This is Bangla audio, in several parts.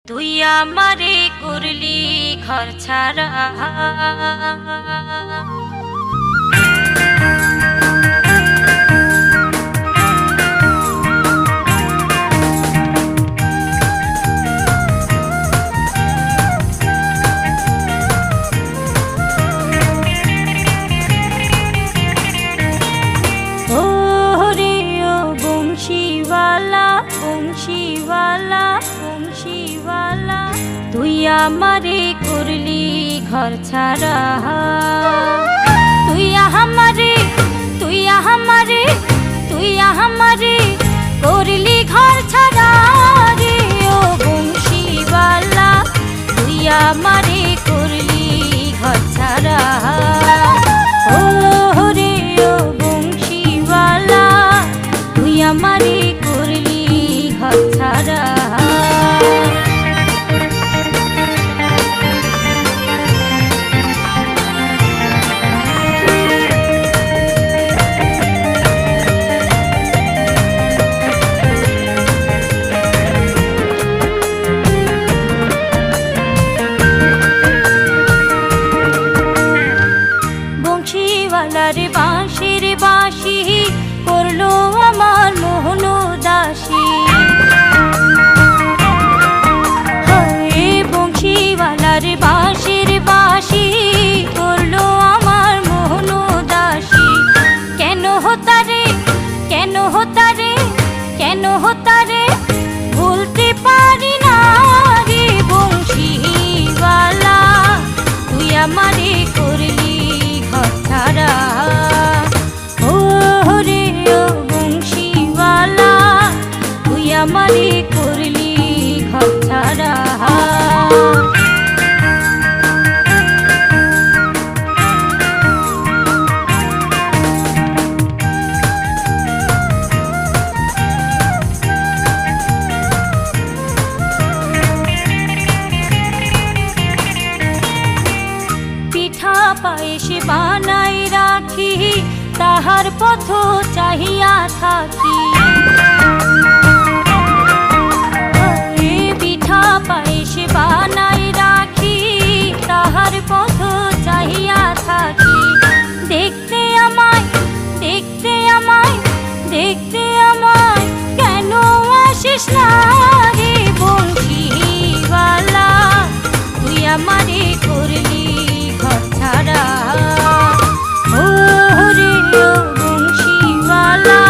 তুই আমারে করলি ঘর ছাড়া, ও রে ও বংশীওয়ালা বংশীওয়ালা বংশীওয়ালা, তুই আমারে করলি ঘর ছাড়া। তুই আমারে তুই আমারে তুই আমারে করলি ঘর ছাড়া রে ও বংশীওয়ালা, তুই আমারে করলি ঘর ছাড়া। ও রে ও বংশীওয়ালা, তুই আমারে করলি ঘর ছাড়া। বংশীওয়ালার বাঁশির বাঁশি করলো আমার মোহন দাসী। বংশীওয়ালার বাঁশির বাঁশি করলো আমার মোহন দাসী। কেন হতারে কেন হতারে কেন হতারে ভুলতে পারি না রে বংশীওয়ালা, তুই আমারে করলি ঘর ছাড়া। ও রে ও বংশীওয়ালা, তুই আমারে করলি ঘর ছাড়া। পিঠা পায়েস বানাই রাখি, তাহার পথ চাহিয়া থাকি। পিঠা পায়েস বানাই রাখি, তাহার পথ চাহিয়া থাকি। দেখতে আমায় দেখতে আমায় দেখতে আমায় কেন আসিস না রে বংশীওয়ালা, তুই আমারে করলি ঘর ছাড়া। ও রে ও বংশীওয়ালা,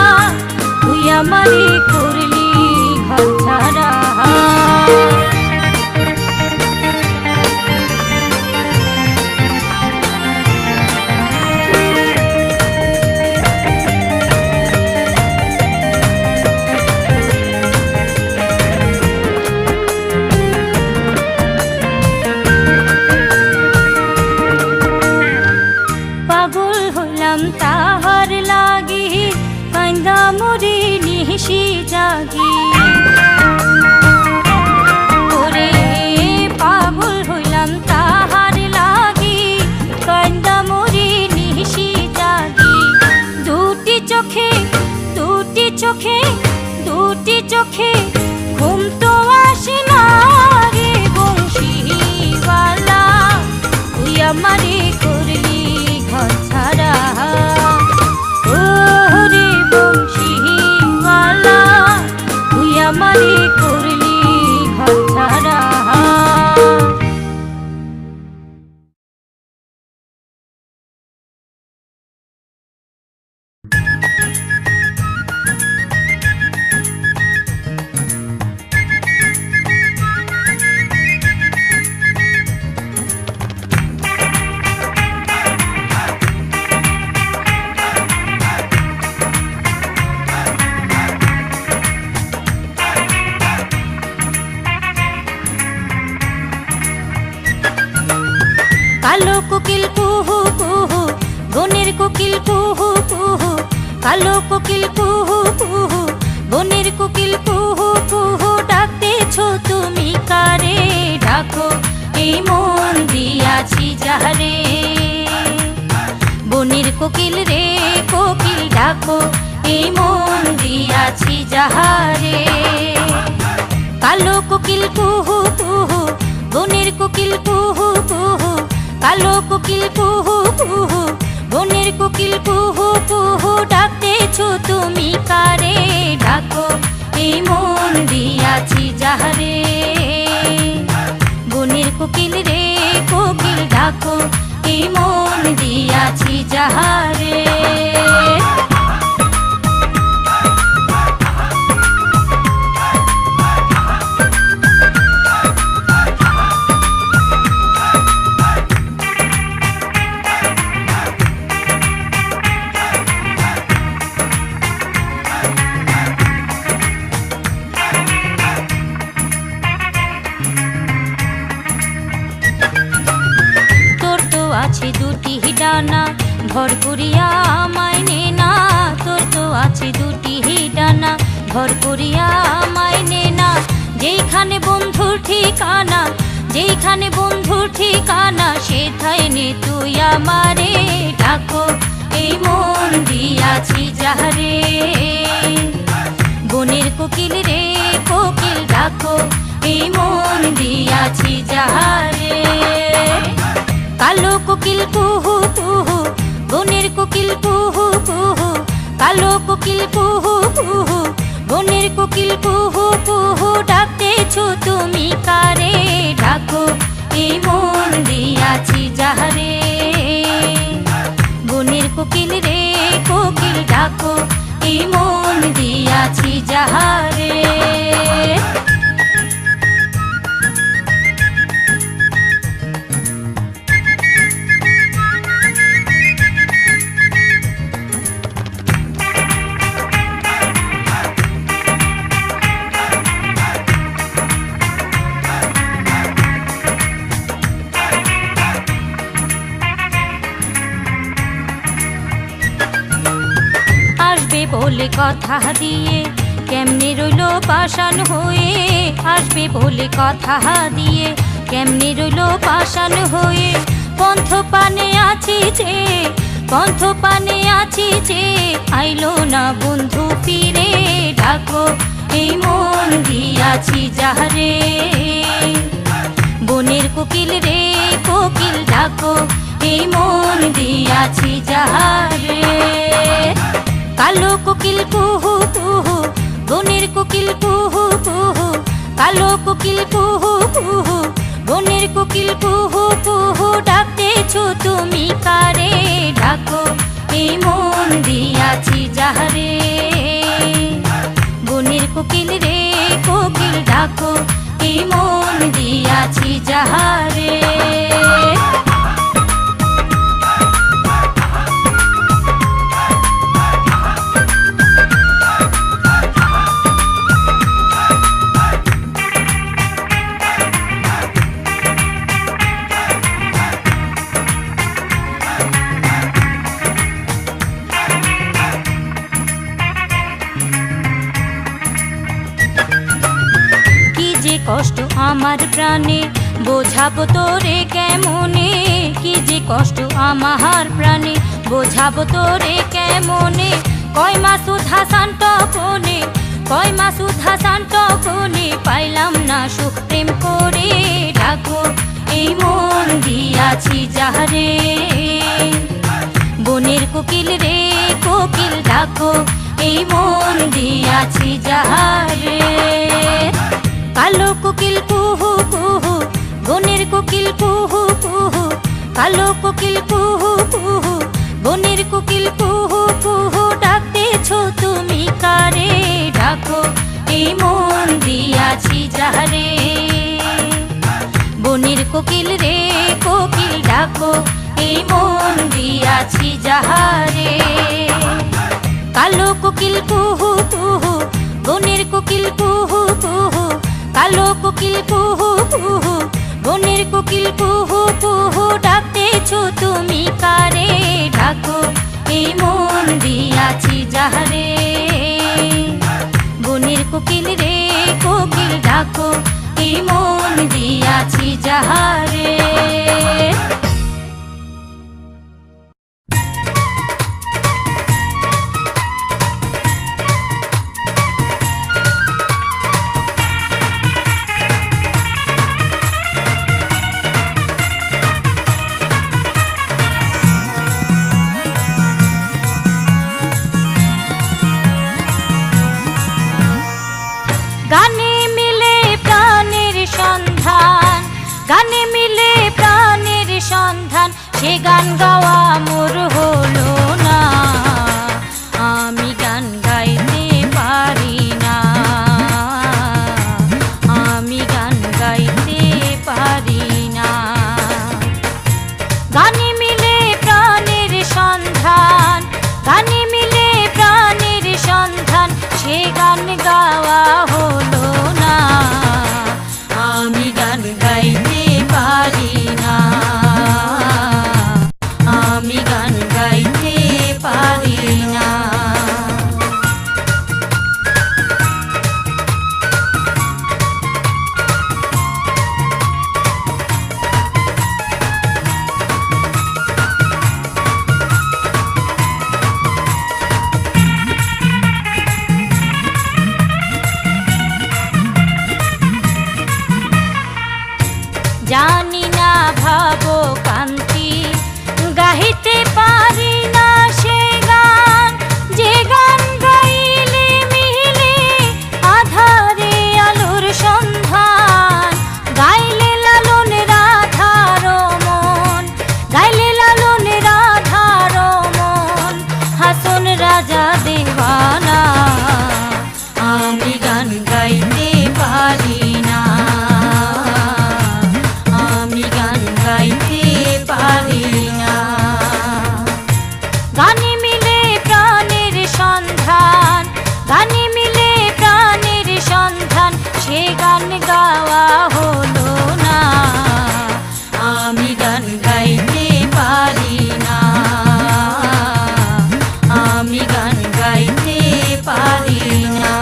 তুই আমারে করলি ঘর ছাড়া। পাগল হলাম তাহার লাগি, কান্দা মরি নিশি জাগি। ওরে পাগল হইলাম তাহার লাগি, কান্দা মরি নিশি জাগি। দুটি চোখে দুটি চোখে দুটি চোখে ঘুম তো আসে না রে বংশীওয়ালা, তুই আমারে করলি ঘর ছাড়া। ও রে বংশীওয়ালা, তুই আমারে করলি ঘর ছাড়া। কালো কোকিল কুহু কুহু, বনের কোকিল কুহু কুহু। কালো কোকিল কুহু কুহু, বনের কোকিল কুহু কুহু। ডাকতেছো তুমি কারে, ডাকো এই মন দিয়াছি যাহারে। বনের কোকিল রে কোকিল, ডাকো এই মন দিয়াছি যাহারে। কালো কোকিল কুহু কুহু, বনের কোকিল কুহু কুহু, কালো কোকিল কুহু কুহু, বনের কোকিল কুহু কুহু, ডাকতেছো তুমি কারে? ডাকো এই মন দিয়াছি যাহারে। বনের কোকিল রে কোকিল ডাকো এই মন দিয়াছি যাহারে। আছে দুটি ডানা ভর করিয়া আমায় নে না, তোর তো আছে দুটি ডানা ভর করিয়া আমায় নে না। যেইখানে বন্ধুর ঠিকানা, যেইখানে বন্ধুর ঠিকানা, সেথায় নে তুই আমারে। ডাকো এই মন দিয়াছি যাহারে। বনের কোকিল রে কোকিল ডাকো এই মন দিয়াছি যাহারে। কালো কোকিল কুহু কুহু, বনের কোকিল কুহু কুহু, কালো কোকিল কুহু কুহু, বনের কোকিল কুহু কুহু, ডাকতেছো তুমি কারে? ডাকো এই মন দিয়াছি যাহারে। বনের কোকিল রে কোকিল ডাকো এই মন দিয়াছি যাহারে। বলে কথা দিয়ে কেমনে রইল পাষাণ হয়ে, আসবে বলে কথা দিয়ে কেমনে রইল পাষাণ হয়ে। পন্থ পানে আছি যে, পন্থ পানে আছি যে, আইলো না বন্ধু ফিরে। ডাকো এই মন দিয়াছি যাহারে। বনের কোকিল রে কোকিল ডাকো এই মন দিয়াছি যাহারে। কালো কোকিল কুহু কুহু, বনের কোকিল কুহু কুহু, কালো কোকিল কুহু কুহু, বনের কোকিল কুহু কুহু, ডাকতেছো তুমি কারে? ডাকো এই মন দিয়াছি যাহারে। বনের কোকিল রে কোকিল ডাকো এই মন দিয়াছি যাহারে। কষ্ট আমার প্রাণে বোঝাবো তোরে কেমনে, কি যে কষ্ট আমার প্রাণে বোঝাবো তোরে কেমনে। কয় মাস উধাসান টকনে, কয় মাস উধাসান টকনে, পাইলাম না সুখ প্রেম করে। ডাকো এই মন দিয়াছি যাহারে। বনের কোকিল রে কোকিল ডাকো এই মন দিয়াছি যাহারে। কালো কোকিল কুহু কুহু, বনের কোকিল কুহু কুহু, কালো কোকিল কুহু কুহু, বনের কোকিল কুহু কুহু, ডাকতেছো তুমি কারে? ডাকো এই মন দিয়াছি যাহারে। বনের কোকিল রে কোকিল ডাকো এই মন দিয়াছি যাহারে। কালো কোকিল কুহু কুহু, বনের কোকিল কুহু কুহু, কালো কোকিল কুহু কুহু, বনের কোকিল কুহু কুহু, ডাকতেছো তুমি কারে? ডাকো এই মন দিয়াছি যাহারে। বনের কোকিল রে কোকিল ডাকো এই মন দিয়াছি যাহারে। গান গাইতে পারি না, আমি গান গাইতে পারি না। জানি না ভাবো কান্তি, গাহিতে পারি না সে গান, যে গান গাইলে মিলে আধারে আলোর সন্ধান। গাইলে লালন রাধার মন, গাইলে লালন রাধার মন, হাসন রাজা দেওয়ানা, আমি গান গাইতে পারি না, গাইতে পারি না। গানে মিলে প্রাণের সন্ধান, গানে মিলে প্রাণের সন্ধান, সে গান গাওয়া হলো না, আমি গান গাইতে পারি না, আমি গান গাইতে পারি না।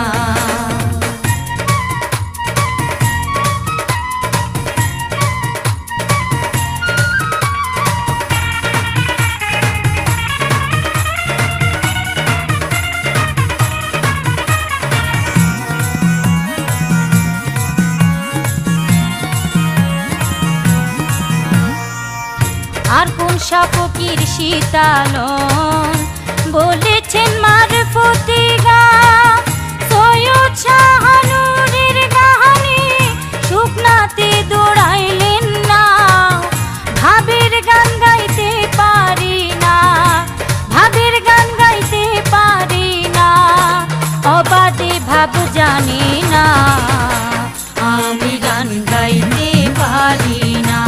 আর কোন শাপকির শীতালন বলেছেন মারফতি গান, সৈয়দ শাহানুরের গাহানি শুকনাতে দৌড়াইলেন না। ভাবের গান গাইতে পারি না, ভাবের গান গাইতে পারি না, অবাধে ভাব জানি না, আমি গান গাইতে পারি না,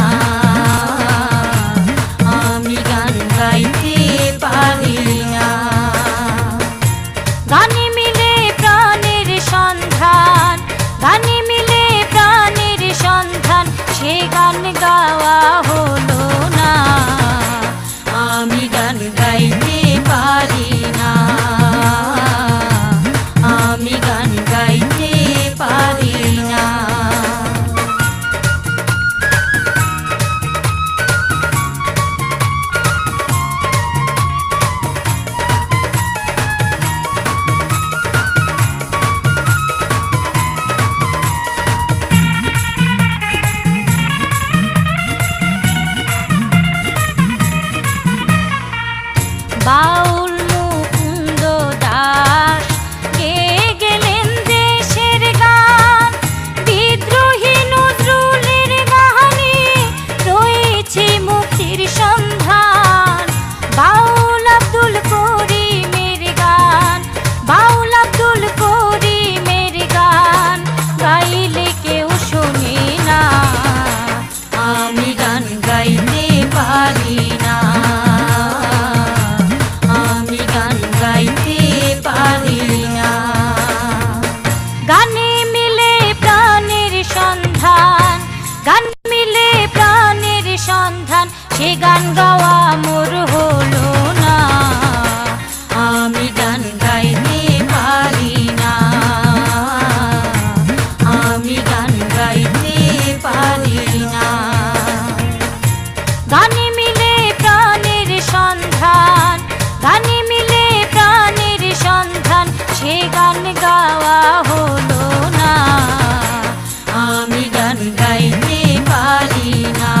আমি গান গাইতে পারি না। গানে মিলে প্রাণের সন্ধান, গানে মিলে প্রাণের সন্ধান, সে গান গাওয়া হলো না, আমি গান গাইতে পারি না, আমি গান গাইতে পারি না। বাউল মুকুন্দ দাস গেয়ে গেলেন দেশের গান, বিদ্রোহী নজরুলের গাহানি রয়েছে মুক্তির সন্ধান। বাউল আব্দুল করিমের গান, বাউল আব্দুল করিমের গান গাইলে কেউ শোনে না, আমি গান গাইতে পারি না, আমি গান গাইতে পারি না। গানে মিলে প্রাণের সন্ধান, গান মিলে প্রাণের সন্ধান, সে গান গাওয়া মোর হলো না, আমি গান গাইতে পারি না, আমি গান গাইতে পারি না। গানে মিলে প্রাণের সন্ধান, গানে মিলে প্রাণের সন্ধান, সে গান গাওয়া হলো না, আমি গান গাইতে পারি না,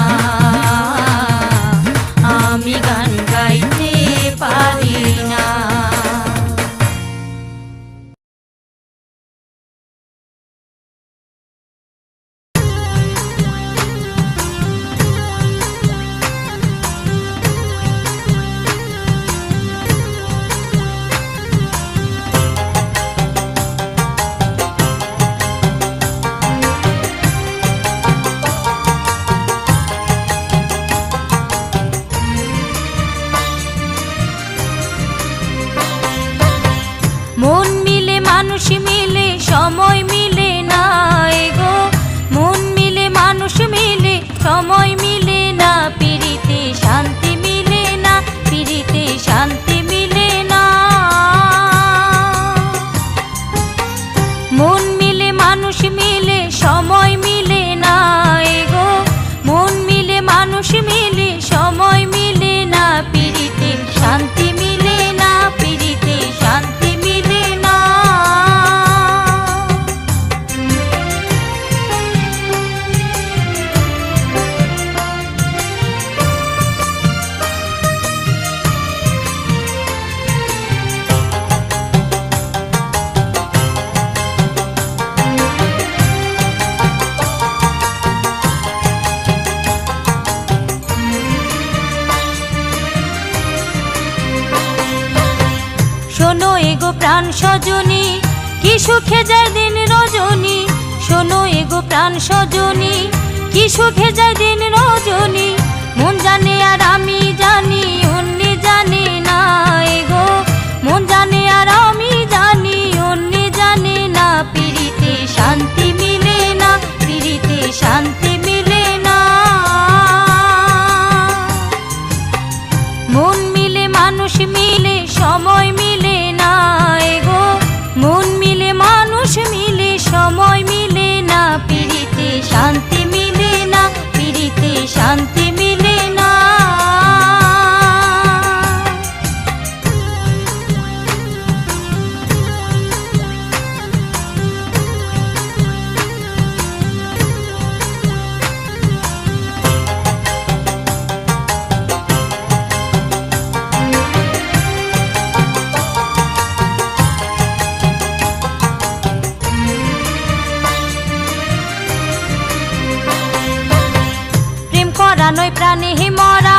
প্রাণ সজনী, কি সুখে যায় দিন রজনী। শোনো এগো প্রাণ সজনী, কি সুখে যায় দিন রজনী। মন জানে আর আমি জানি, অন্য জানে না এগো। মন জানে আর আমি জানি, অন্য জানে না। পিরিতে শান্তি মিলে না, পিরিতে শান্তি মিলে না। মন মিলে মানুষ মিলে সময় মিলে না এগো। মন মিলে মানুষ মিলে সময় মিলে না। পিরিতে শান্তি মিলে না, পিরিতে শান্তি মিলে না। নয় প্রাণে মরা,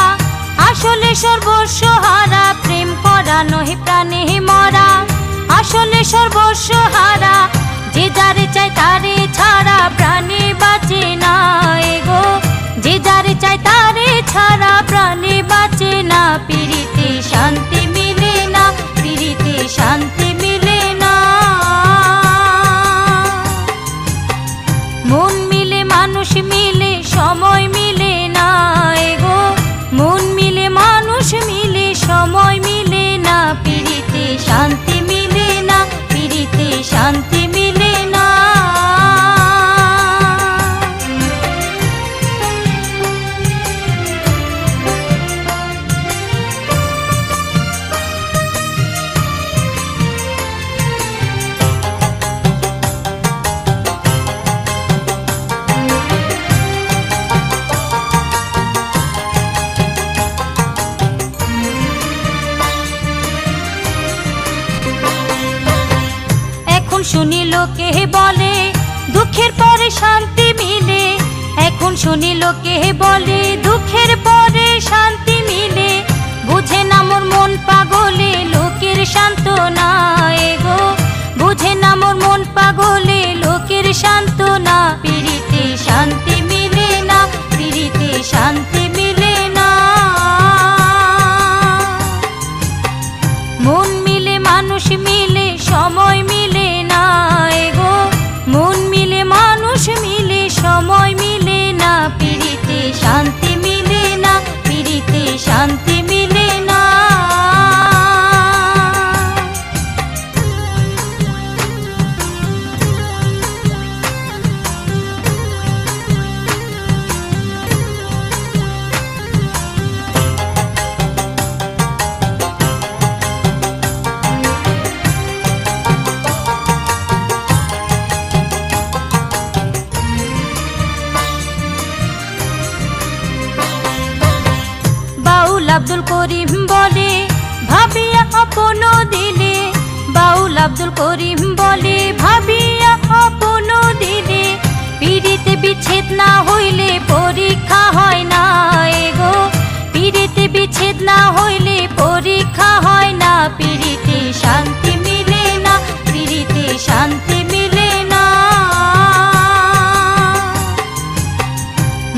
আসলে সর্বস্ব হারা। প্রেম করা নয় প্রাণে মরা, আসলে সর্বস্ব হারা। যে যারে চায় তারে ছাড়া প্রাণে বাঁচে না এগো। যে যারে চায় তারে ছাড়া প্রাণে বাঁচে না। পিরিতে শান্তি মিলে না, পিরিতে শান্তি মিলে না। মন মিলে মানুষ মিলে সময় মিলে না এগো। মন মিলে মানুষ মিলে সময় মিলে না। পিরিতে শান্তি মিলে না, পিরিতে শান্তি মিলে না। শুনি লোকে বলে দুঃখের পরে শান্তি মিলে। এখন শুনি লোকে বলে দুঃখের পরে শান্তি মিলে। বুঝে না মোর মন পাগলে লোকের সান্ত্বনা এগো। বুঝে না মোর মন পাগলে লোকের সান্ত্বনা। পিরিতে শান্তি মিলে না, পিরিতে শান্তি মিলে না। মন মিলে মানুষ মিলে সময় মিলে না এগো। মন মিলে মানুষ মিলে সময় মিলে না। পিরিতে শান্তি মিলে না, পিরিতে শান্তি মিলে না। আব্দুল করিম বলে ভাবিয়া আপন দিলে। বাউল আব্দুল করিম বলে ভাবিয়া আপন দিলে। পিরিতে বিচ্ছেদ না হইলে পরীক্ষা হয় না এগো। পিরিতে বিচ্ছেদ না হইলে পরীক্ষা হয় না। পিরিতে শান্তি মিলে না, পিরিতে শান্তি মিলে না।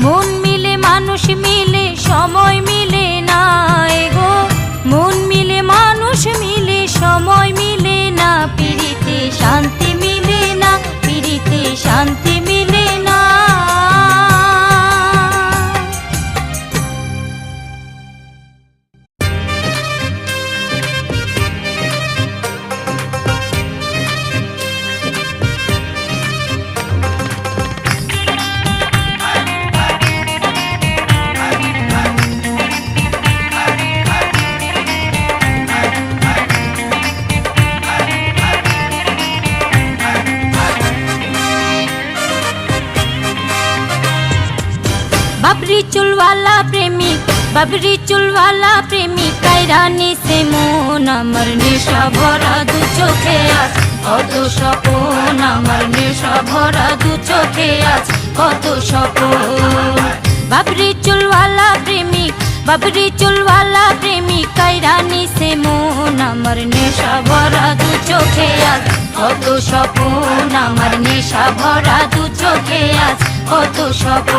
মন মিলে মানুষ মিলে সময় মিলে না এগো। মন মিলে মানুষ মিলে সময় মিলে না। পিরিতে শান্তি মিলে না, পিরিতে শান্তি মিলে না। বাবরি চুলওয়ালা প্রেমিক, বাবরি চুলওয়ালা প্রেমিক। কাইরানি সে মন আমার নেশা ভরা দু চোখে আজ কত স্বপন। আমার নেশা ভরা দু চোখে আজ কত স্বপন। বাবরি চুলওয়ালা প্রেমিক, বাবরি চুলওয়ালা প্রেমিক। কাইরানি সে মন আমার নেশা ভরা দু চোখে আজ কত স্বপ্ন, আমার নেশা ভরা দু চোখে আজ কত স্বপ্ন।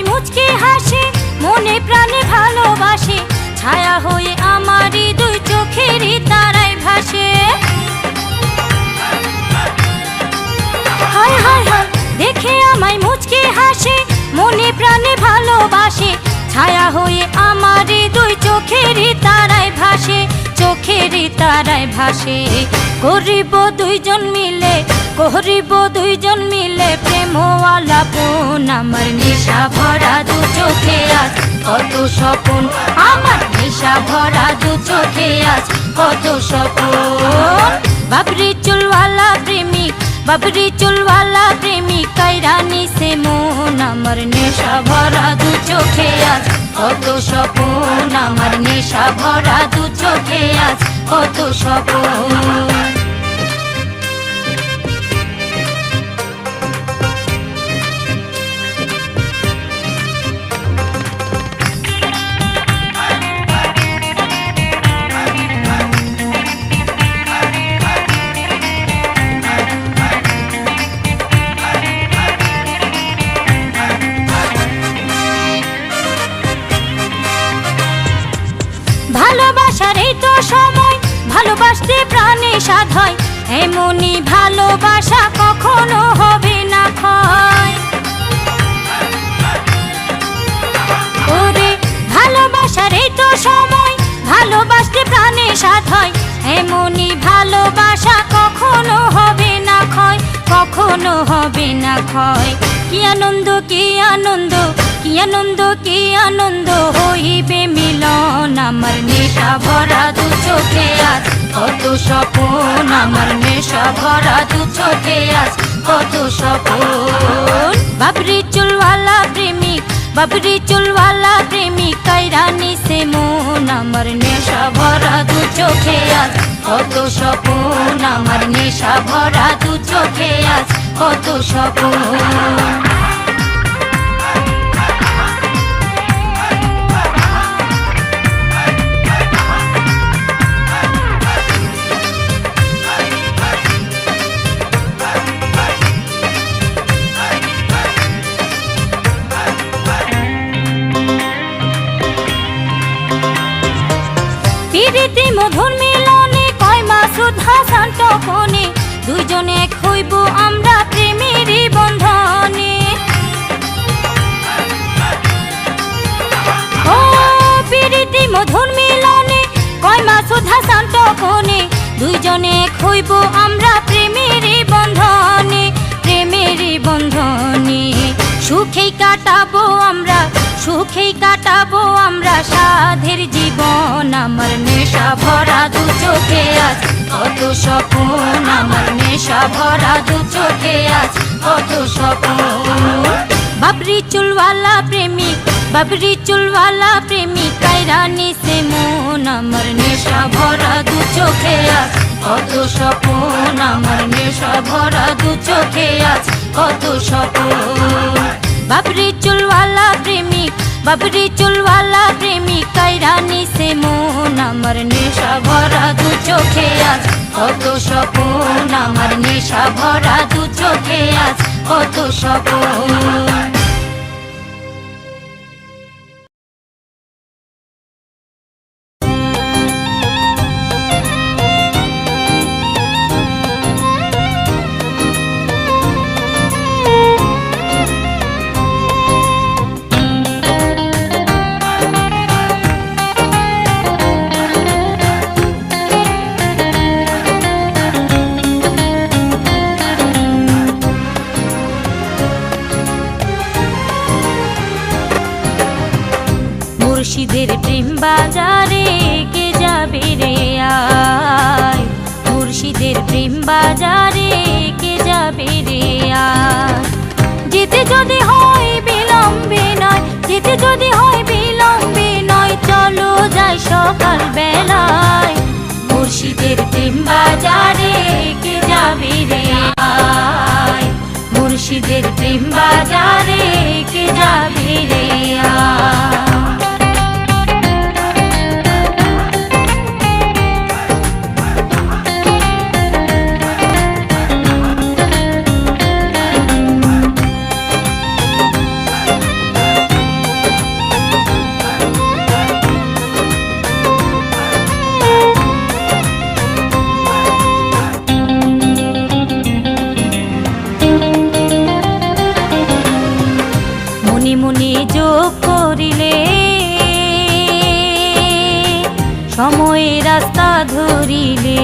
মুচকি হাসে মনে প্রাণে ভালোবাসে, ছায়া হয়ে আমারই দুই চোখেরই তারায় ভাসে। হায় হায় হায় দেখে আমায় মুচকি হাসে মনে প্রাণে ভালোবাসে, ছায়া হয়ে আমারই দুই চোখেরই তারায় ভাসে, চোখেরই তারায় ভাসে। করিব দুইজন মিলে, করিব দুইজন মিলে প্রেম আলাপন, আমার নেশা ভরা দু চোখে আজ কত স্বপ্ন, আমার নেশা ভরা দু চোখে আজ কত স্বপ্ন। বাবরি চুলওয়ালা প্রেমিক, বাবরি চুলওয়ালা প্রেমিক কাইরানি সে মন, আমার নেশা ভরা দু চোখে আজ কত স্বপ্ন, আমার নেশা ভরা দু চোখে আজ কত স্বপ্ন। ভালোবাসার এই তো সময়, ভালোবাসতে প্রাণে স্বাদ হয়, এমনই ভালোবাসা কখনো হবে না ক্ষয়। ওরে ভালোবাসার এই তো সময়, ভালোবাসতে প্রাণে স্বাদ হয়, এমনই ভালোবাসা কখনো হবে না ক্ষয়, কখনো হবে না ক্ষয়। কি আনন্দ, কি আনন্দ, কি আনন্দ, কি আনন্দ হইবে মিলন, আমার নেশা ভরা দু চোখে আজ কত স্বপ্ন, আমার নেশা ভরা দু চোখে আজ কত স্বপ্ন। বাবরি চুলওয়ালা প্রেমিক, বাবরি চুলওয়ালা প্রেমিক কাইরানি সে মন, আমার নেশা ভরা দু চোখে আজ কত স্বপ্ন, আমার নেশা ভরা দু চোখে আজ কত স্বপ্ন। প্রীতি মধুর মিলনে কয় মাসুদ হাসান তখনে, দুইজনে এক হইব আমরা প্রেমেরই বন্ধনে। ও প্রীতি মধুর মিলনে কয় মাসুদ হাসান তখনে, দুইজনে এক হইব আমরা প্রেমেরই বন্ধনে, প্রেমেরই বন্ধনে। সুখেই কাটাবো আমরা, সুখেই কাটাবো আমরা সাধের জীবন, আমার নেশা ভরা দু চোখে আজ কত স্বপ্ন, আমার নেশা ভরা দু চোখে আজ কত স্বপ্ন। বাবরি চুলওয়ালা প্রেমিক, বাবরি চুলওয়ালা প্রেমিক কাইরানি সে মন, আমার নেশা ভরা দু চোখে আজ কত স্বপ্ন, আমার নেশা ভরা দু চোখে আজ কত স্বপ্ন। বাবরি চুলওয়ালা প্রেমিক, বাবরি চুলওয়ালা প্রেমিক কাইরানি সে মন, আমার নেশা ভরা দু চোখে আজ কত স্বপ্ন, আমার নেশা ভরা দু চোখে আজ কত স্বপ্ন। মুর্শিদের প্রেম বাজারে কে যাবে রে আয়, মুর্শিদের প্রেম বাজারে কে যাবে রে আয়। যেতে যদি হয় বিলম্বে নয়, ফিরতে যদি হয় বিলম্বে নয়, চলো যাই সকাল বেলায়। মুর্শিদের প্রেম বাজারে কে যাবে রে আয়, মুর্শিদের প্রেম বাজারে কে যাবে রে আয়। মনে যোগ করিলে সময়ে রাস্তা ধরিলে,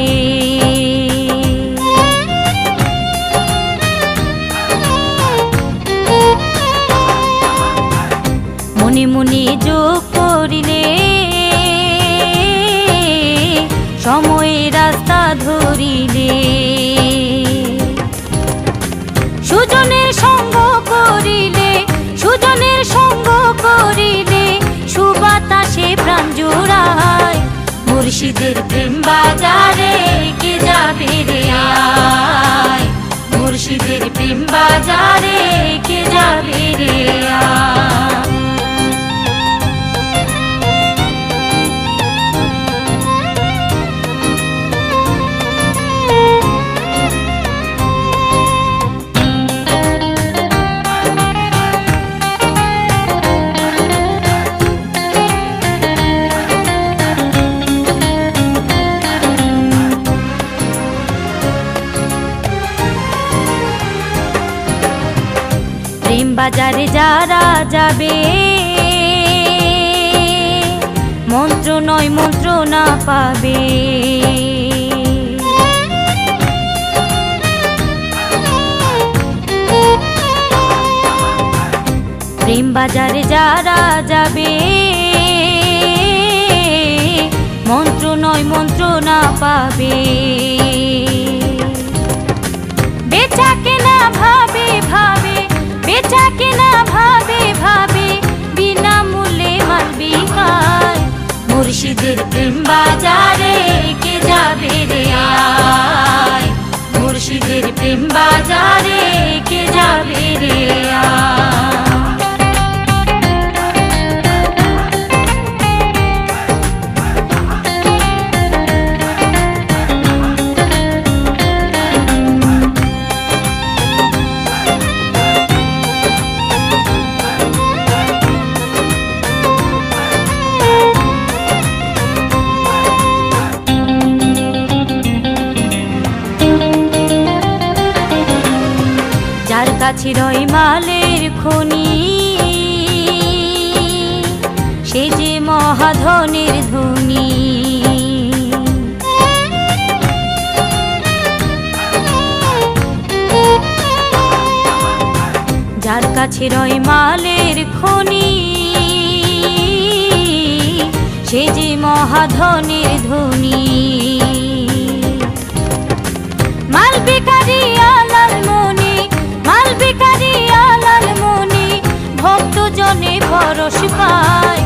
মনে মনে যোগ করিলে সময়ে রাস্তা ধরিলে, সুজনের সঙ্গ করিলে, সুজনের সঙ্গ করিলে সুবাতাসে প্রাণ জুড়ায়। মুর্শিদের প্রেম বাজারে কে যাবে রে আয়, মুর্শিদের প্রেম বাজারে কে যাবে রে আয়। প্রেম বাজারে যারা যাবে মন্ত্র নয় মন্ত্র না পাবে, প্রেম বাজারে যারা যাবে মন্ত্র নয় মন্ত্র না পাবে। বেচা কেনা ভাবে ভাবে, বেচা কেনা ভাবে ভাবে বিনামূল্যে মাল বিকায়। মুর্শিদের প্রেম বাজারে কে যাবে রে আয়, মুর্শিদের প্রেম বাজারে কে যাবে রে আয়। যার কাছে রয় মালের খনি সে যে মহাধনের ধনী, যার কাছে রয় মালের খনি সে যে মহাধনের ধনী। মাল বেকারি আলাল মনি, মাল বেকারি আলাল মনি ভক্ত জনে পরশ পায়।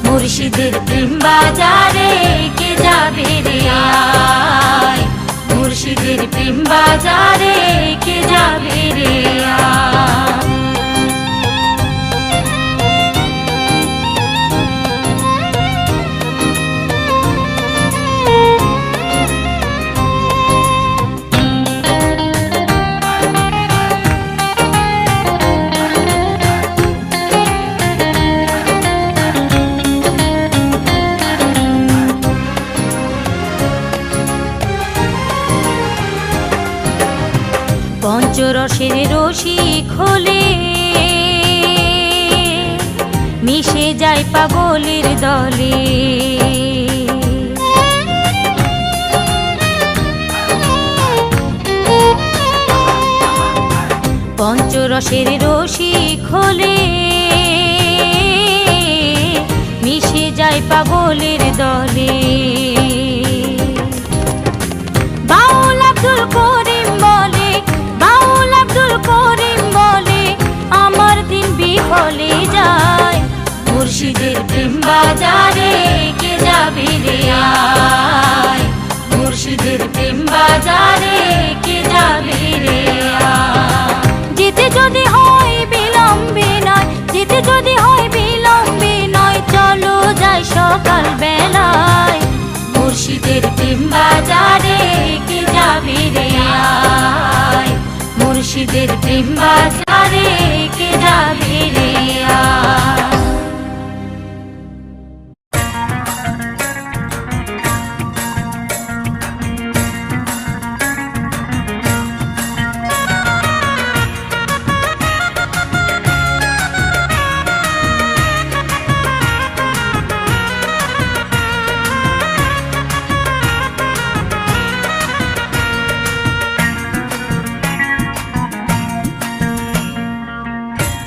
মুর্শিদের প্রেম বাজারে কে যাবে রে আয়, মুর্শিদের প্রেম বাজারে কে যাবে রে আয়। পঞ্চরসের রসিক হলে মিশে যায় পাগলের দলে, পঞ্চরসের রসিক হলে মিশে যায় পাগলের দলে। বাউল আব্দুল করিম বলে, বাউল আব্দুল করিম বলে আমার দিন বিফলে যায়। মুর্শিদের প্রেম বাজারে কে যাবে রে আয়, মুর্শিদের প্রেম বাজারে কে যাবে রে আয়। যেতে যদি হয় বিলম্বে নয়, যেতে যদি হয় বিলম্বে নয়, চলো যাই সকাল বেলায়, মুর্শিদের প্রেম বাজারে কে যাবে রে আয়, মুর্শিদের প্রেম বাজারে কে যাবে রে আয়।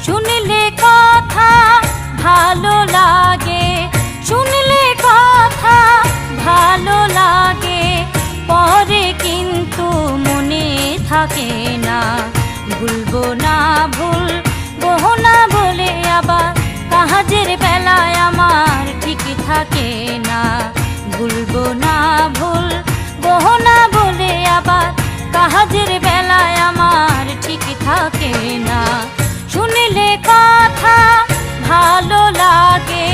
শুনলে কথা ভালো লাগে, শুনলে কথা ভালো লাগে, পরে কিন্তু মনে থাকে না, ভুলবো না ভুলবো না বলে আবার কাজের বেলায় আমার ঠিক থাকে না, ভুলবো না ভুলবো না বলে আবার কাজের বেলায় আমার ঠিক থাকে না। শুনলে কথা ভালো লাগে,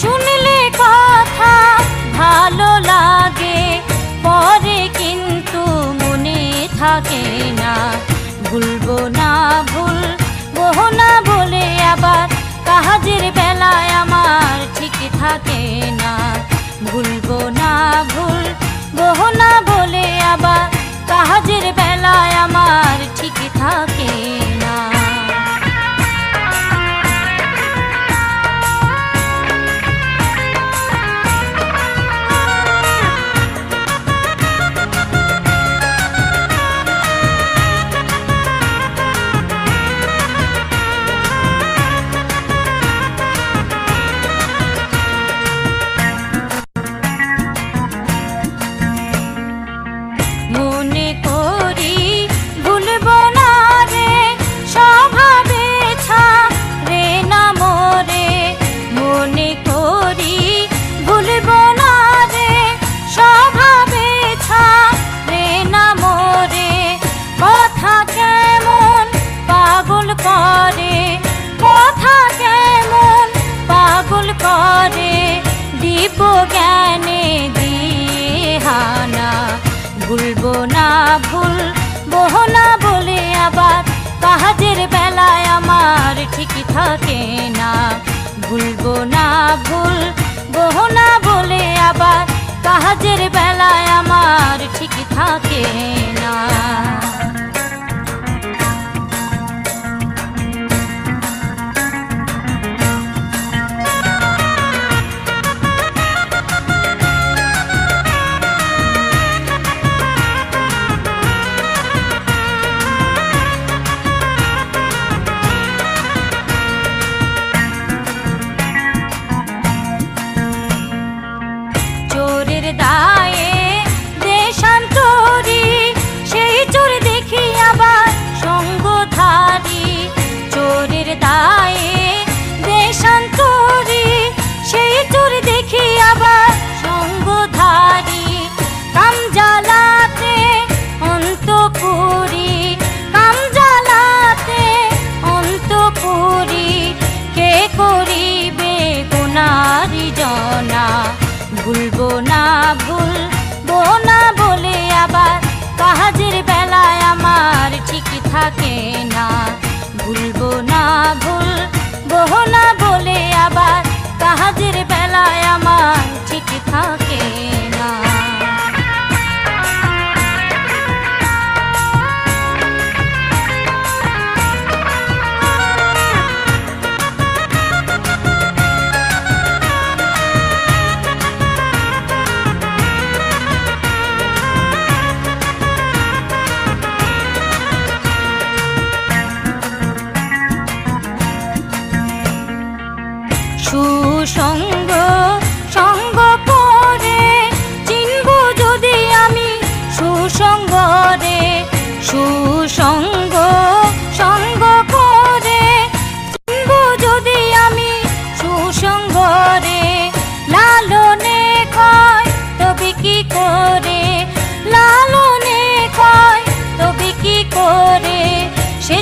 শুনলে কথা ভালো লাগে, পরে কিন্তু মনে থাকে না, ভুলবো না ভুলবো না বলে আবার কাজের বেলায় আমার ঠিক থাকে না, ভুলবো না ভুলবো না বলে আবার কাজের বেলায় আমার ঠিক থাকে না। মনে করি ভুলবো না রে স্বভাবে ছাড়ে না মোরে, মনে করি ভুলবো না রে স্বভাবে ছাড়ে না মোরে, কথা কেমন পাগল করে, কথা কেমন পাগল করে, দিব জ্ঞানে দিয়ে হানা, ভুলবো না ভুলবো না বলে আবার কাজের বেলায় আমার ঠিক থাকে না, ভুলবো না ভুলবো না বলে আবার কাজের বেলায় আমার ঠিক থাকে না। চোরের দায়ে দেশান্তরী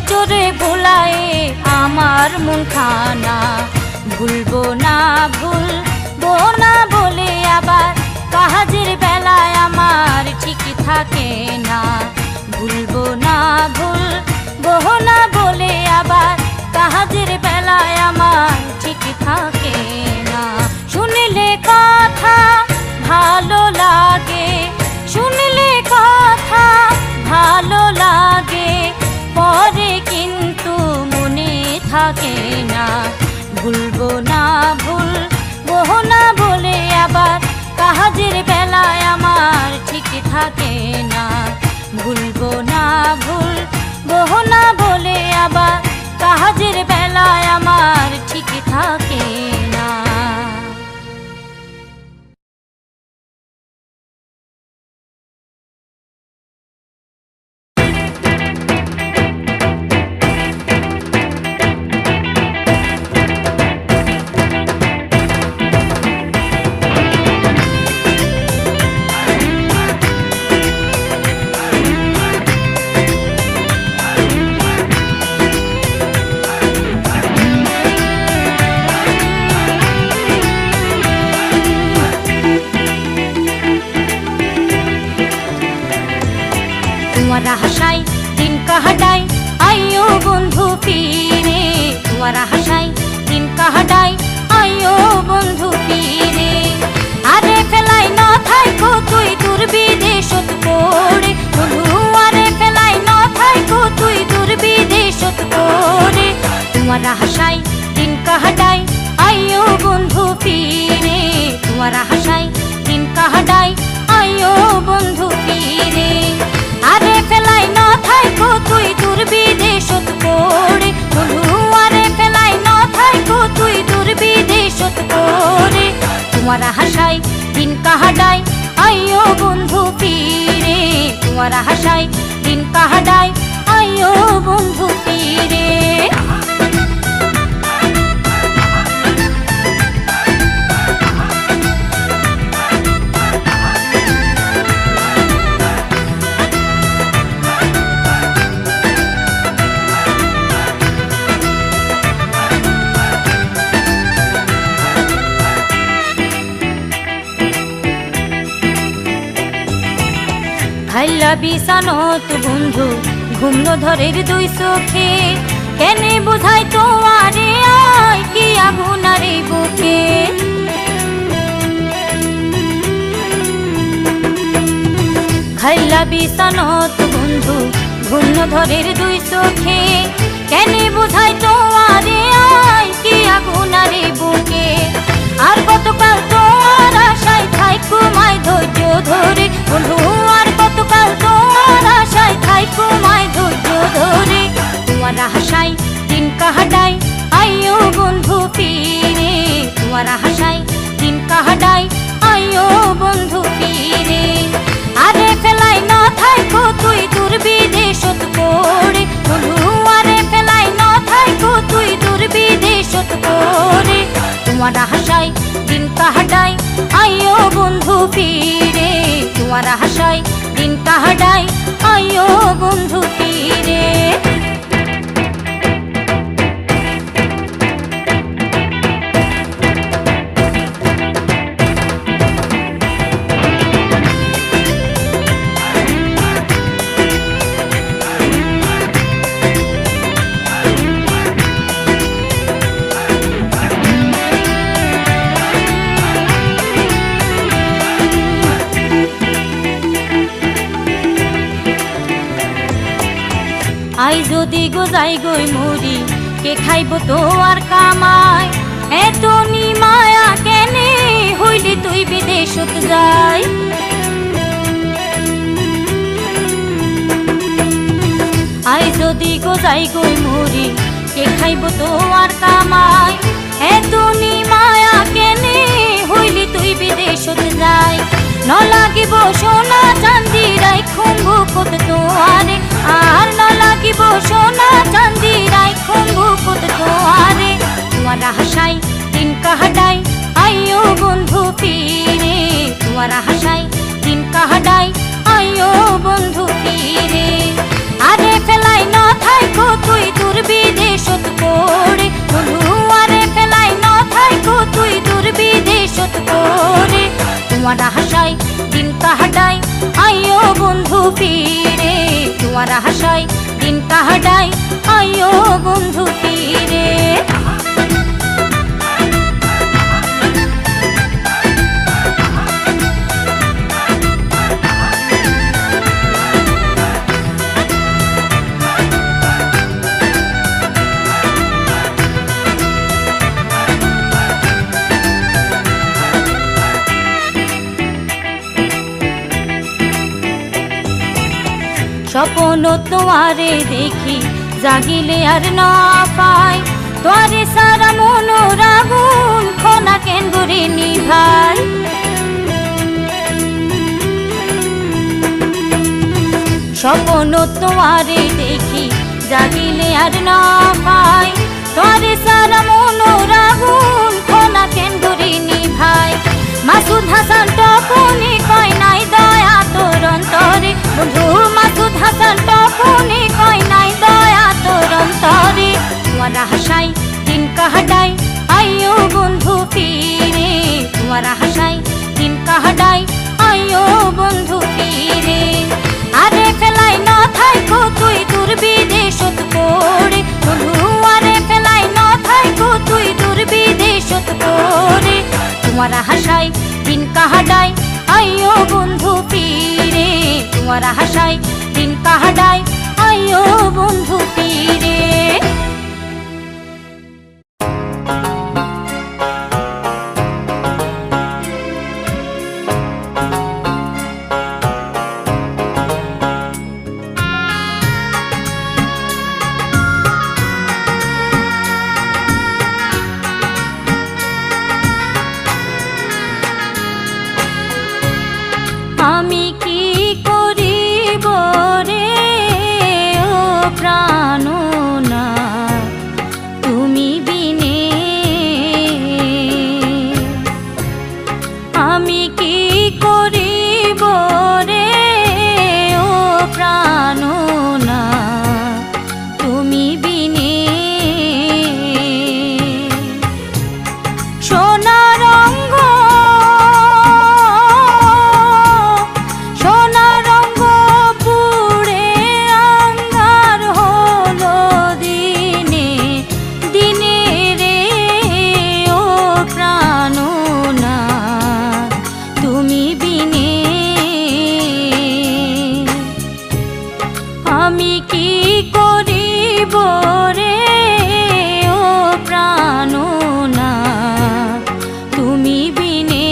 চোরে ভোলায় আমার মন খানা। ভুলবো না ভুলবো না বলে আবার কাজের বেলায় আমার ঠিক থাকে না। ভুলবো না ভুলবো না বলে আবার কাজের বেলায় আমার ঠিক থাকে না। শুনলে কথা ভালো লাগে, শুনলে কথা ভালো লাগে, পরে কিন্তু মনে থাকে না। ভুলবো না ভুলবো না বলে আবার কাজের বেলায় আমার ঠিক থাকে না। ভুলবো না ভুলবো না বলে আবার কাজের বেলায় আমার ঠিক থাকে না। तुम्हारा हसाई दिन कहडाई आयो बंधु पीरे। तुम्हारा हसाई दिन कहडाई आयो बंधु पीरे। आरे फेलाई न थाइको तुई दूर विदेशत पड़े बंधु। आरे फेलाई न थाइको तुई दूर विदेशत पड़े। तुम्हारा हसाई दिन कहडाई आयो बंधु पीरे। तुम्हारा हसाई दिन कहडाई आयो बंधु पीरे। आरे फेलाई न थाइको तुई दूर विदेशत पड़े बंधु। आरे फेलाई न थाइको तुई दूर विदेशत पड़े। तुम्हारा हसाई दिन कहडाई आयो बंधु पीरे। तुम्हारा हसाई दिन कहडाई आयो बंधु पीरे। খাইলা বিছানত বন্ধু ঘুমল ধরের দুই চোখে। কেনে বুঝাই তোমারে আয় কি আগুন আর এই বুকে। খাইলা বিছানত বন্ধু ঘুমল ধরের দুই চোখে। কেনে বুঝাই তোমারে আয় কি আগুন আর এই বুকে। আর কতকাল তোমার আশায় থাইকো মাই ধৈর্য ধরে বন্ধু। আর কতকাল তোমার আশায় থাইকো মাই ধৈর্য ধরে। তোমারা হাসাই দিন কাহাডাই আইও বন্ধু পীরে। তোমারা হাসাই দিন কাহাডাই আইও বন্ধু পীরে। আরে ফেলাই ন থাইকো তুই দূর বিদেশত পড়ে বন্ধু। আরে ফেলাই ন থাইকো তুই দূর বিদেশত পড়ে। তোমারা হাসাই দিন কাহাডাই আইও বন্ধু পীরে। তোমারা হাসাই দিন কাহাডাই আইও বন্ধু পীরে। আই যদি গো যাই গই মরি কে খাইব তো আর কামাই। এত নি মায়া কেনে হইলি তুই বিদেশত যাই। আই যদি গো যাই গই মরি কে খাইব তো আর কামাই। এত নি মায়া কেনে হইলি তুই বিদেশত যাই। ন লাগিব সোনা চাঁদি রাইখুম বুকত তোয়ারে। আর ন লাগিব সোনা চাঁদি রাইখুম বুকত তোয়ারে। তোমারা হাসাই দিন কাহাডাই আইও বন্ধু পীরে। তোমারা হাসাই দিন কাহাডাই আইও বন্ধু পীরে। আরে ফেলাই ন থাইকো তুই তোমার আশায় দিন কাটাই আইও বন্ধু ফিরে, তোমার আশায় দিন কাটাই আইও বন্ধু ফিরে। স্বপ্ন তোমারে দেখি জাগিলে আর না পাই, তোরে সারা মনোর আগুন খোনা কেন করে নিভাই। স্বপ্ন তোমারে দেখি জাগিলে আর না পাই, তোরে সারা মনোর আগুন খোনা কেন করে নিভাই। মাসুদ হাসান তখনই কয় নাই দয়া তোর অন্তরে, বন্ধু মাসুদ হাসান তখনই কয় নাই দয়া তোর অন্তরে। তোমার আশায় দিন কাটাই আইও বন্ধু ফিরে, তোমার আশায় দিন কাটাই আইও বন্ধু ফিরে। আরে ফেলাই না থাইকো তুই দূর বিদেশত পড়ে, বন্ধু আরে ফেলাই না থাইকো তুই দূর বিদেশত পড়ে। তোমার আশায় দিন কাটাই আইও বন্ধু ফিরে, তোমার আশায় দিন কাটাই আইও বন্ধু ফিরে। আমি কি করিব রে ও প্রাণনা তুমি বিনে, আমি কি করিব রে ও প্রাণনা তুমি বিনে। সোনার রঙ্গ আমি কি করিব রে ও প্রাণনাথ তুমি বিনে।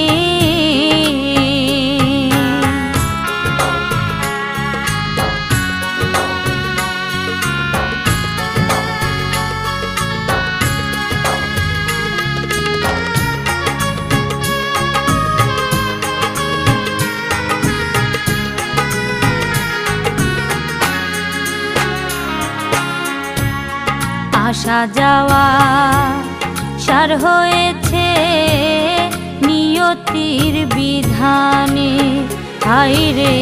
আসা যাওয়া সার হয়েছে নিয়তির বিধানে, হায়রে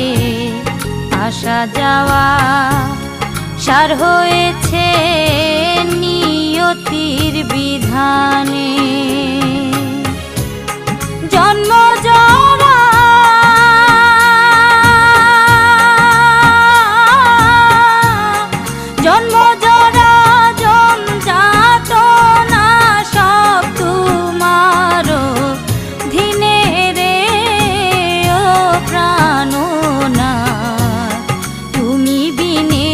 আসা যাওয়া সার হয়েছে নিয়তির বিধানে। জন্ম জরা জন্ম জরা যাতনা সব তোমার ধিনে রে ও প্রাণনাথ তুমি বিনে।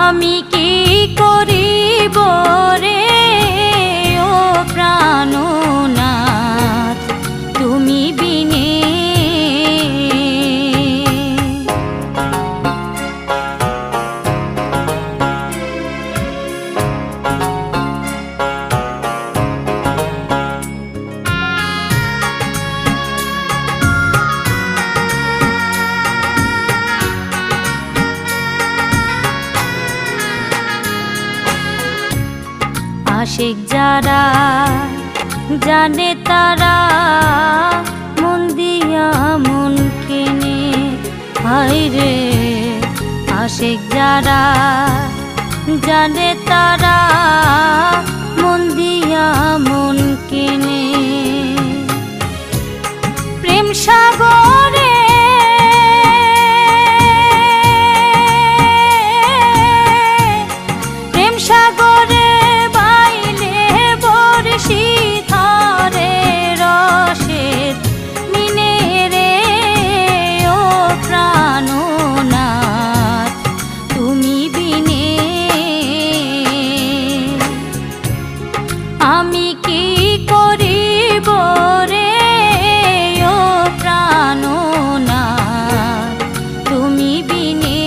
আমি কি করিব রে ও প্রাণনাথ তুমি বিনে। আশিক যারা জানে তারা মন দিয়া মন কেনে, হায়রে আশিক যারা জানে তারা মন দিয়া মন কেনে প্রেম সাগরে প্রেম সাগরে বাইলে বর্ষি ধরে রসের মিনে রে ও প্রাণনাথ তুমি বিনে আমি কি করিব রে ও প্রাণনাথ তুমি বিনে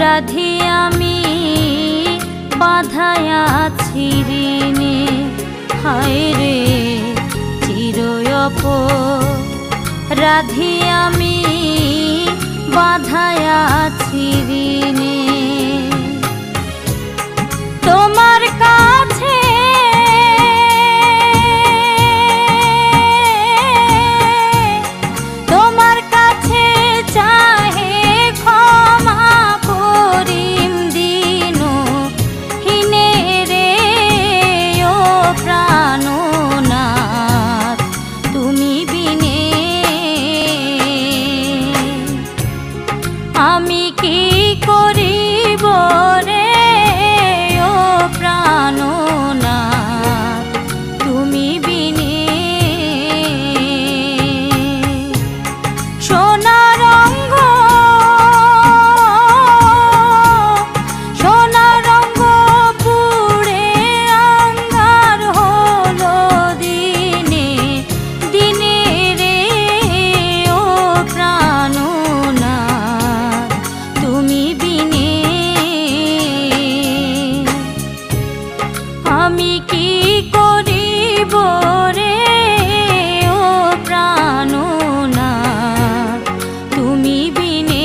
রাধি আমি বাঁধায় আছি ঋণে হায় রে চিরয়প রাধি আমি বাঁধায় আছি ঋণে তোমার কাছে তোমার কাছে চাহে ক্ষমা করিম দিন হিনে রে ও প্রাণনাথ তুমি বিনে আমি কি করিব রে ও প্রাণনাথ তুমি বিনে সোনা রঙ্গ পুড়ে আঙ্গার হলো দিনে দিনে রে ও প্রাণনাথ তুমি বিনে আমি কি করিব রে ও প্রাণনাথ তুমি বিনে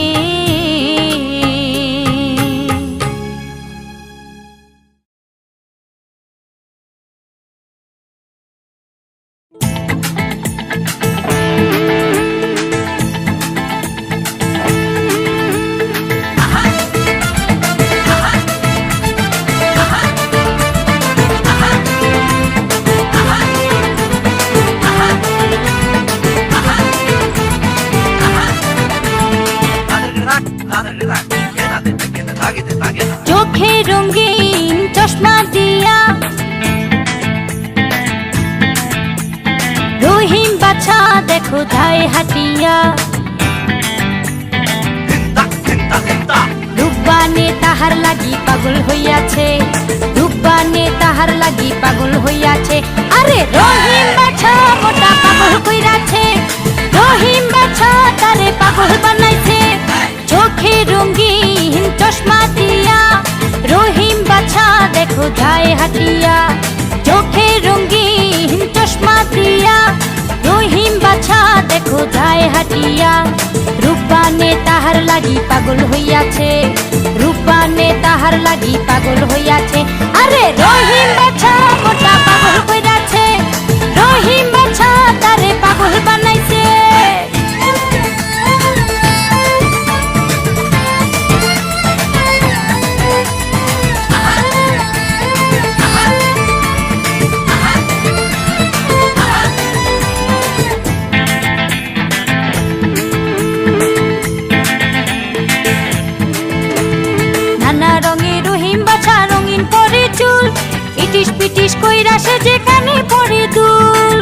চোখে রঙিন চশমা দিয়া রহিম বাছা দেখো যায় হাটিয়া রূপবানে তাহার লাগি পাগল হইয়াছে রূপবানে তাহার লাগি পাগল হইয়াছে আরে রহিম বাছা মোটা পাগল কইরাছে রহিম বাছা তারে পাগল বানাইছে চোখে রঙিন চশমা দিয়া রহিম বাছা দেখো যায় হাটিয়া চোখে রঙিন চশমা দিয়া রহিম বাছা দেখো যায় হাটিয়া রূপবানে তাহার লাগি পাগল হইয়াছে রূপবানে তাহার লাগি পাগল হইয়াছে আরে রহিম বাছা মোটা পাগল কইরাছে রহিম বাছা তারে পাগল বানাইছে নানা রঙের রহিম বাছা রঙিন করে চুল ইটিস পিটিস কইরা সে যেখানে পড়ে দুল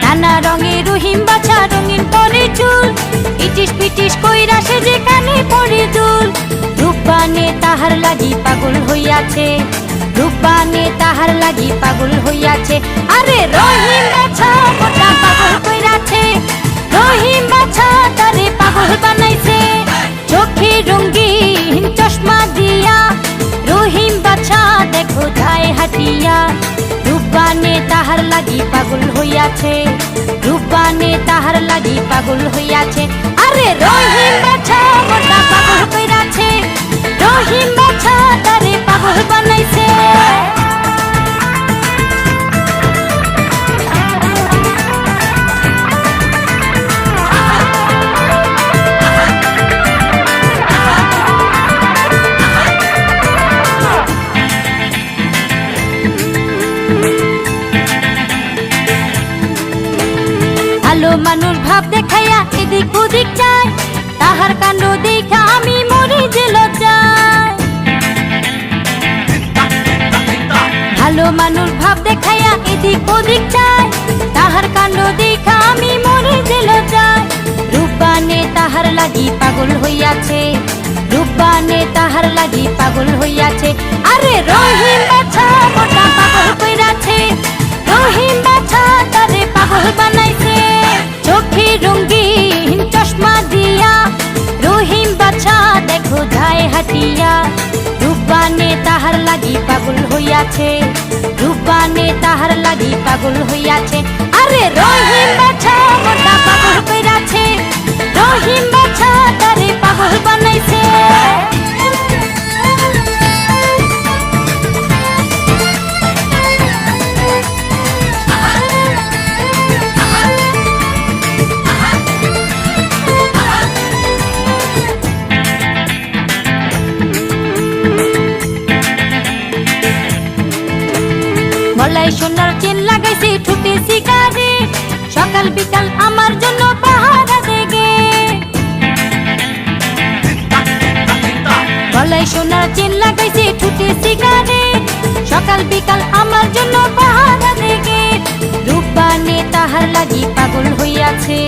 নানা রঙের রহিম বাছা রঙিন করে চুল ইটিস পিটিস কইরা সে যেখানে পড়ে দুল রূপবানে তাহার লাগি পাগল হইয়াছে রূপবানে তাহার লাগি পাগল হইয়াছে আরে রহিম বাছা মোটা পাগল কইরাছে রহিম বাছা তারে পাগল বানাইছে চোখে রঙিন চশমা দিয়া রহিম বাছা দেখো যায় হাটিয়া রূপবানে তাহার লাগি পাগল হইয়াছে, রূপবানে তাহার লাগি পাগল হইয়াছে। আরে রহিম বাছা মনটা পাগল কইরাছে, রহিম বাছা তারে পাগল বানাইছে। ভালো মানুষ ভাব দেখাইয়া এদিক ওদিক যায়, তাহার কাণ্ড দেখা আমি মরি যে লজ্জায়। ভালো মানুষ ভাব দেখাইয়া এদিক ওদিক যায়, তাহার কাণ্ড দেখা আমি মরি যে লজ্জায়। রূপবানে তাহার লাগি পাগল হইয়াছে, রূপবানে তাহার লাগি পাগল হইয়াছে। আরে রহিম বাছা মোটা পাগল কইরাছে, রহিম বাছা তারে পাগল বানাইছে। চোখে রঙিন চশমা দিয়া রহিম বাছা দেখো যায় হাটিয়া, রূপবানে তাহার লাগি পাগল হইয়াছে, রূপবানে তাহার লাগি পাগল হইয়াছে। আরে রহিম বাছা মোটা পাগল কইরাছে, রহিম বাছা তারে পাগল বানাইছে। গলায় সোনার চেন লাগাইছে, ঠুটে সিগারেট, সকাল বিকাল আমার জন্য পাহারা দেগে। গলায় সোনার চেন লাগাইছে, ঠুটে সিগারেট, সকাল বিকাল আমার জন্য পাহারা দেগে। রূপবানে তাহার লাগি পাগল হইয়াছে,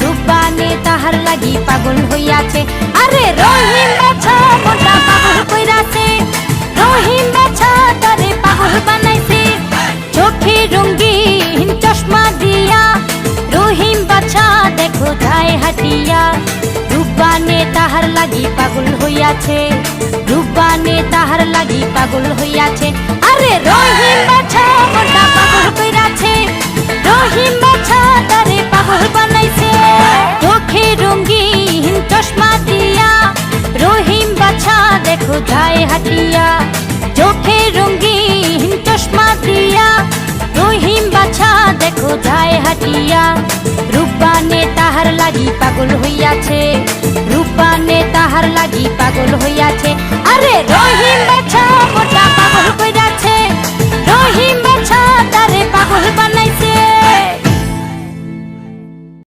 রূপবানে তাহার লাগি পাগল হইয়াছে। আরে রহিম বাছা মোটা পাগল কইরাছে, রহিম বাছা তারে পাগল বানাইছে। চোখে রঙিন চশমা দিয়া রহিম বাছা দেখো যায় হাটিয়া, রূপবানে তাহার লাগি পাগল হইয়াছে, রূপবানে তাহার লাগি পাগল হইয়াছে। আরে রহিম বাছা মোটা পাগল কইরাছে, রহিম বাছা তারে পাগল বানাইছে। চোখে রঙিন চশমা দিয়া রহিম বাছা দেখো যায় হাটিয়া, চোখে রঙিন চশমা দিয়া রহিম বাছা দেখো যায় হাটিয়া। রূপবানে তাহার লাগি পাগল হইয়াছে, রূপবানে তাহার লাগি পাগল হইয়া।